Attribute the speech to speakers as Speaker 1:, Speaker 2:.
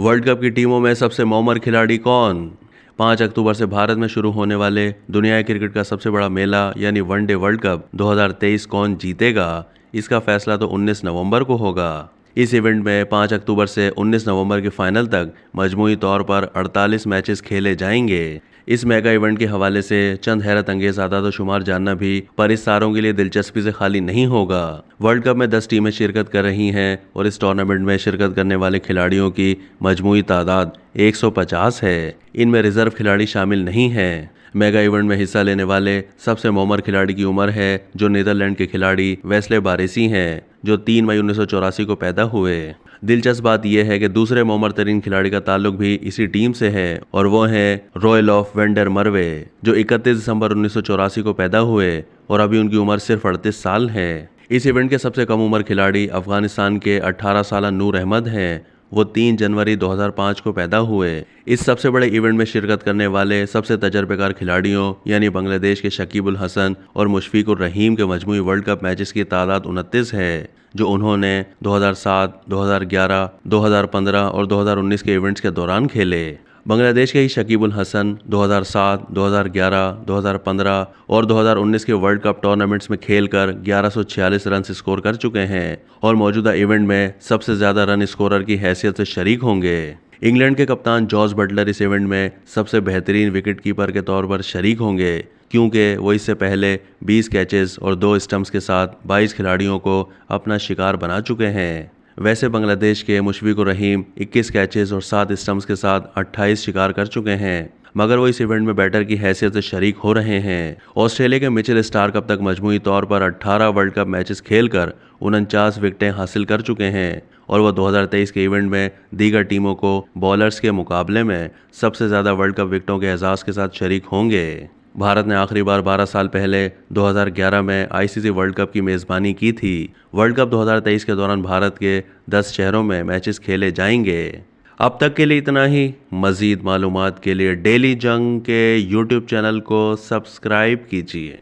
Speaker 1: World cup की टीमों में सबसे मौमर खिलाड़ी कौन? 5 अक्टूबर से भारत में शुरू होने वाले दुनिया क्रिकेट का सबसे बड़ा मेला यानी वनडे वर्ल्ड कप 2023 कौन जीतेगा, इसका फैसला तो 19 नवंबर को होगा। इस इवेंट में 5 अक्टूबर से 19 नवंबर के फाइनल तक मजमूई तौर पर 48 मैचेस खेले जाएंगे। इस मेगा इवेंट के हवाले से चंद हैरत अंगेज आदाद शुमार जानना भी पर इस तारों के लिए दिलचस्पी से खाली नहीं होगा। वर्ल्ड कप में 10 टीमें शिरकत कर रही हैं और इस टूर्नामेंट में शिरकत करने वाले खिलाड़ियों की मजमूई तादाद 150 है। इनमें रिजर्व खिलाड़ी शामिल नहीं हैं। मेगा इवेंट में हिस्सा लेने वाले सबसे मौमर खिलाड़ी की उम्र है जो नीदरलैंड के खिलाड़ी वेस्ले बारेसी हैं, जो 3 मई 1984 को पैदा हुए। दिलचस्प बात यह है कि दूसरे मौमर तरीन खिलाड़ी का ताल्लुक भी इसी टीम से है और वो हैं रॉयल ऑफ वेंडर मरवे, जो 31 दिसंबर 1984 को पैदा हुए और अभी उनकी उम्र सिर्फ 38 साल है। इस इवेंट के सबसे कम उम्र खिलाड़ी अफगानिस्तान के 18 साल नूर अहमद हैं। वो 3 जनवरी 2005 को पैदा हुए। इस सबसे बड़े इवेंट में शिरकत करने वाले सबसे तजर्बेकार खिलाड़ियों यानी बांग्लादेश के शकीबुल हसन और मुशफिकुर रहीम के मजमूई वर्ल्ड कप मैचेस की तादाद 29 है, जो उन्होंने 2007, 2011, 2015 और 2019 के इवेंट्स के दौरान खेले। बांग्लादेश के ही शकीबुल हसन 2007, 2011, 2015 और 2019 के वर्ल्ड कप टूर्नामेंट्स में खेलकर 1146 रन स्कोर कर चुके हैं और मौजूदा इवेंट में सबसे ज़्यादा रन स्कोरर की हैसियत से शरीक होंगे। इंग्लैंड के कप्तान जॉस बटलर इस इवेंट में सबसे बेहतरीन विकेट कीपर के तौर पर शरीक होंगे, क्योंकि वो इससे पहले 20 कैचेस और 2 स्टंप्स के साथ 22 खिलाड़ियों को अपना शिकार बना चुके हैं। वैसे बांग्लादेश के मुशफिकुर रहीम 21 कैचेस और 7 स्टंप्स के साथ 28 शिकार कर चुके हैं, मगर वो इस इवेंट में बैटर की हैसियत से शरीक हो रहे हैं। ऑस्ट्रेलिया के मिचेल स्टार्क अब तक मजमूई तौर पर 18 वर्ल्ड कप मैचेस खेलकर 49 विकेटें हासिल कर चुके हैं और वह 2023 के इवेंट में दीगर टीमों को बॉलर्स के मुकाबले में सबसे ज़्यादा वर्ल्ड कप विकेटों के एजाज़ के साथ शरीक होंगे। भारत ने आखिरी बार 12 साल पहले 2011 में आईसीसी वर्ल्ड कप की मेज़बानी की थी। वर्ल्ड कप 2023 के दौरान भारत के 10 शहरों में मैचेस खेले जाएंगे। अब तक के लिए इतना ही। मज़ीद मालूमात के लिए डेली जंग के यूट्यूब चैनल को सब्सक्राइब कीजिए।